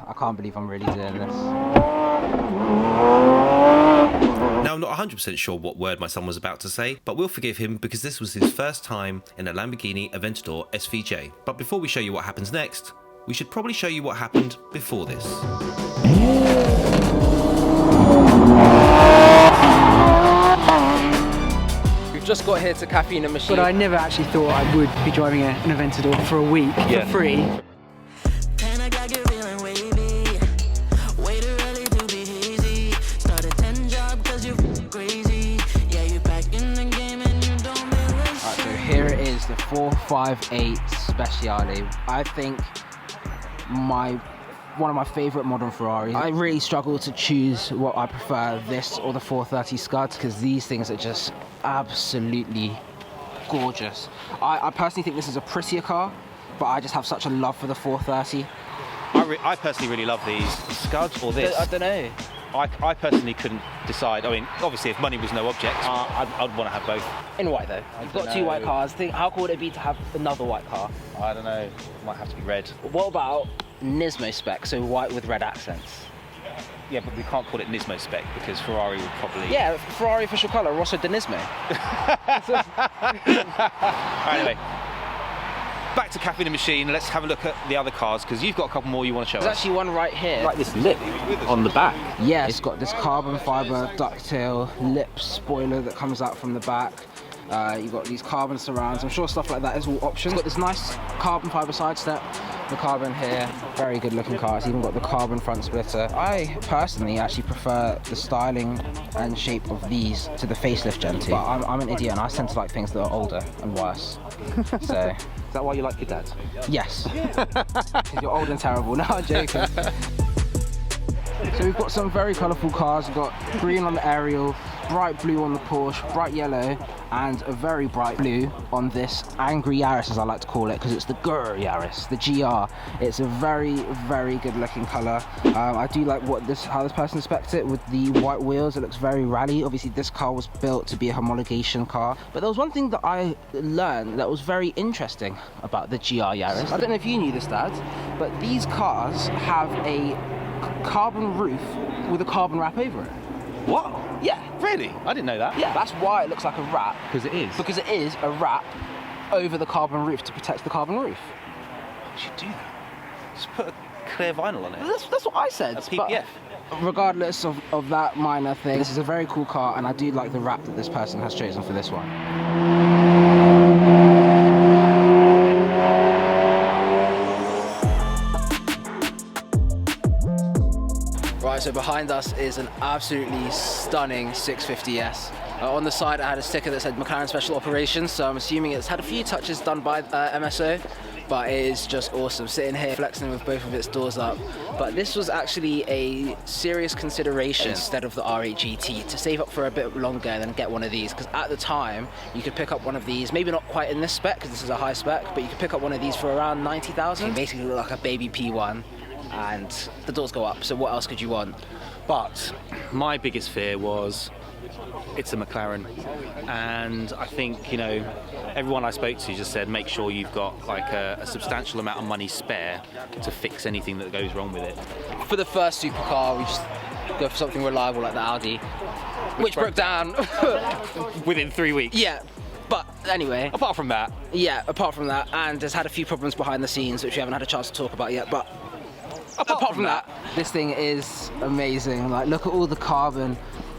I can't believe I'm really doing this. Now, I'm not 100% sure what word my son was about to say, but we'll forgive him because this was his first time in a Lamborghini Aventador SVJ. But before we show you what happens next, we should probably show you what happened before this. We've just got here to Caffeine Machine. But I never actually thought I would be driving an Aventador for a week for free. Here it is, the 458 Speciale. I think one of my favourite modern Ferraris. I really struggle to choose what I prefer, this or the 430 Scuds, because these things are just absolutely gorgeous. I personally think this is a prettier car, but I just have such a love for the 430. I personally really love these Scuds or this. I don't know. I personally couldn't decide. I mean, obviously, if money was no object, I'd want to have both. In white though. You've got two white cars. How cool would it be to have another white car? I don't know. Might have to be red. What about Nismo spec, so white with red accents? Yeah, but we can't call it Nismo spec because Ferrari would probably... Yeah, Ferrari official colour, Rosso di Nismo. Anyway, back to Caffeine Machine. Let's have a look at the other cars because you've got a couple more you want to show us. There's actually one right here. Like this lip on the back. Yeah, it's got this carbon fibre ducktail lip spoiler that comes out from the back. You've got these carbon surrounds. I'm sure stuff like that is all options. It's got this nice carbon fibre side step. The carbon here, very good looking car. It's even got the carbon front splitter. I personally actually prefer the styling and shape of these to the facelift Gen 2. But I'm an idiot and I tend to like things that are older and worse. So, is that why you like your dad? Yes. Because you're old and terrible. No, I'm joking. So we've got some very colourful cars. We've got green on the Ariel, bright blue on the Porsche, bright yellow, and a very bright blue on this Angry Yaris, as I like to call it, because it's the GR Yaris, the GR. It's a very, very good looking colour. I do like how this person specced it with the white wheels. It looks very rally. Obviously this car was built to be a homologation car. But there was one thing that I learned that was very interesting about the GR Yaris. I don't know if you knew this, Dad, but these cars have a carbon roof with a carbon wrap over it. What? Yeah. Really? I didn't know that. Yeah, that's why it looks like a wrap. Because it is. Because it is a wrap over the carbon roof to protect the carbon roof. Why would you do that? Just put a clear vinyl on it. That's what I said. A PPF. But regardless of that minor thing, this is a very cool car, and I do like the wrap that this person has chosen for this one. Right, so behind us is an absolutely stunning 650S. On the side I had a sticker that said McLaren Special Operations, so I'm assuming it's had a few touches done by MSO, but it is just awesome. Sitting here flexing with both of its doors up. But this was actually a serious consideration instead of the R8 GT, to save up for a bit longer and then get one of these, because at the time you could pick up one of these, maybe not quite in this spec because this is a high spec, but you could pick up one of these for around 90,000. It basically look like a baby P1. And the doors go up, so what else could you want? But my biggest fear was it's a McLaren, and I think, you know, everyone I spoke to just said make sure you've got like a substantial amount of money spare to fix anything that goes wrong with it. For the first supercar, we just go for something reliable like the Audi, which broke down within 3 weeks. Yeah. But anyway, apart from that, and has had a few problems behind the scenes which we haven't had a chance to talk about yet, but apart from that, this thing is amazing. Like, look at all the carbon.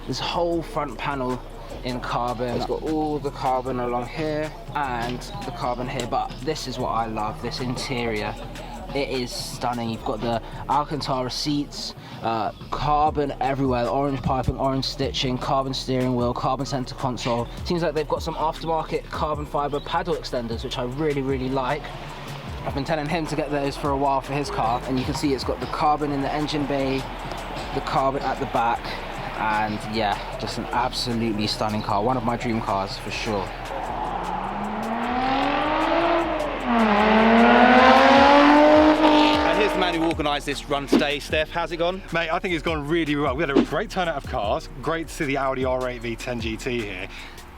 This whole front panel in carbon. It's got all the carbon along here and the carbon here. But this is what I love, this interior. It is stunning. You've got the Alcantara seats, carbon everywhere, orange piping, orange stitching, carbon steering wheel, carbon center console. Seems like they've got some aftermarket carbon fiber paddle extenders, which I really, really like. I've been telling him to get those for a while for his car, and you can see it's got the carbon in the engine bay, the carbon at the back, and yeah, just an absolutely stunning car. One of my dream cars for sure. And here's the man who organised this run today. Steph, how's it gone? Mate, I think it's gone really well. We had a great turnout of cars. Great to see the Audi R8 V10 GT here.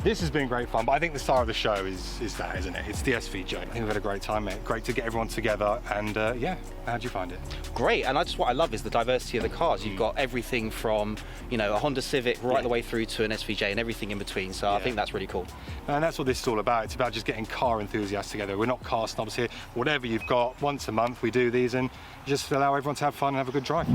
This has been great fun, but I think the star of the show is that, isn't it? It's the SVJ. I think we've had a great time, mate. Great to get everyone together, and yeah, how'd you find it? Great, and what I love is the diversity of the cars. You've got everything from, you know, a Honda Civic right the way through to an SVJ and everything in between, so I think that's really cool. And that's what this is all about. It's about just getting car enthusiasts together. We're not car snobs here. Whatever you've got, once a month we do these and just allow everyone to have fun and have a good drive.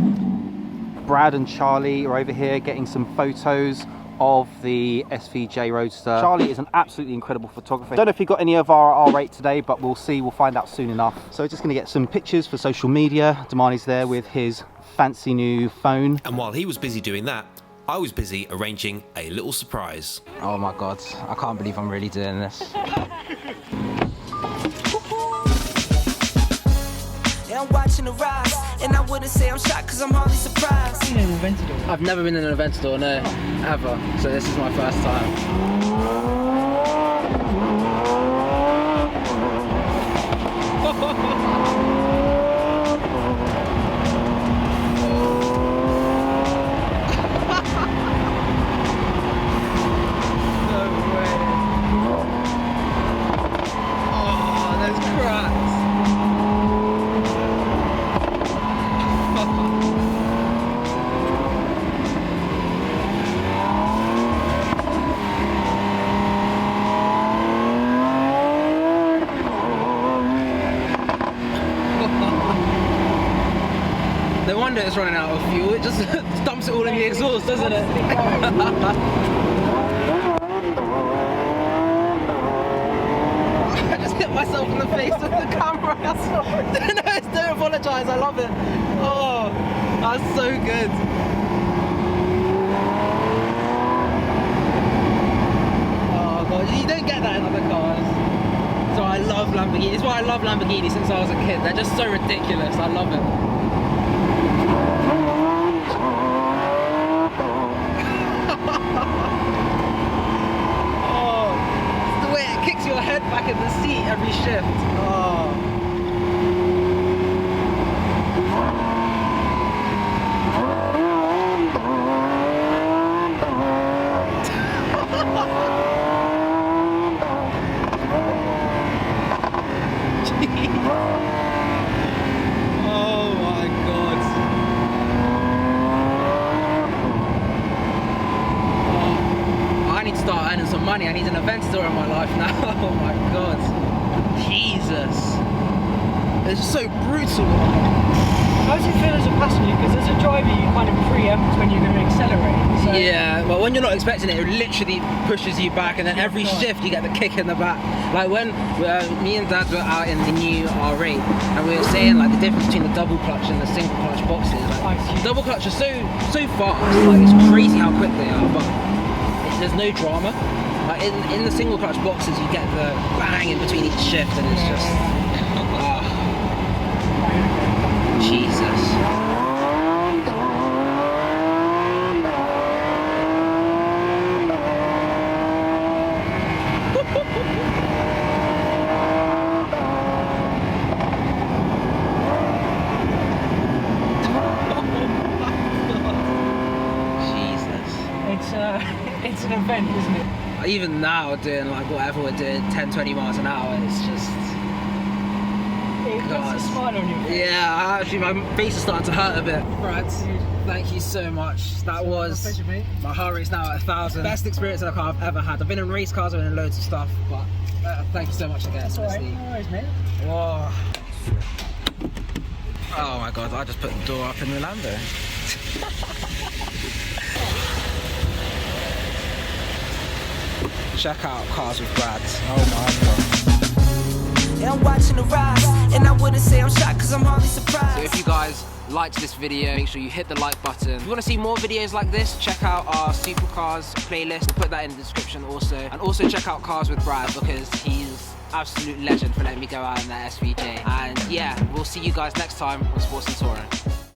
Brad and Charlie are over here getting some photos of the SVJ Roadster. Charlie is an absolutely incredible photographer. Don't know if he got any of our R8 today, but we'll see, we'll find out soon enough. So just gonna get some pictures for social media. Damani's there with his fancy new phone. And while he was busy doing that, I was busy arranging a little surprise. Oh my God, I can't believe I'm really doing this. I'm watching the rise, and I wouldn't say I'm shocked because I'm hardly surprised. I've been in an Aventador. I've never been in an Aventador, no, ever. So this is my first time. No wonder it's running out of fuel, it just dumps it all in the exhaust, doesn't it? I just hit myself in the face with the camera. No, don't apologise, I love it. Oh, that's so good. Oh God, you don't get that in other cars. So I love Lamborghini. It's why I love Lamborghini since I was a kid. They're just so ridiculous, I love it. Your head back in the seat every shift. Oh. Oh my God. Oh. I need to start earning some money. I need an Aventador in my life now. Oh my God. Jesus. It's so brutal. How does it feel as a passenger? Because as a driver, you kind of preempt when you're going to accelerate. So Yeah, but when you're not expecting it, it literally pushes you back, and then every shift you get the kick in the back. Like when me and Dad were out in the new R8, and we were saying like the difference between the double clutch and the single clutch boxes. Like, double clutch are so fast, like it's crazy how quick they are, but there's no drama. Like in the single clutch boxes, you get the bang in between each shift, and it's just, Jesus. It's an event, isn't it? Even now, doing like whatever we're doing, 10-20 miles an hour, it's just... It puts a smile on your face. Yeah, actually my face is starting to hurt a bit. Brad, thank you so much. That was... pleasure, mate. My heart rate's now at 1,000. Best experience in a car I've ever had. I've been in race cars, I've been in loads of stuff, but thank you so much again. That's alright, no worries, mate. Whoa. Oh my God, I just put the door up in the Lambo. Check out Cars with Brad. Oh my God. Yeah, I'm watching the rise, and I wouldn't say I'm shocked because I'm hardly surprised. So if you guys liked this video, make sure you hit the like button. If you want to see more videos like this, check out our Supercars playlist. We'll put that in the description also. And also check out Cars with Brad because he's absolute legend for letting me go out in that SVJ. And yeah, we'll see you guys next time on Sports and Touring.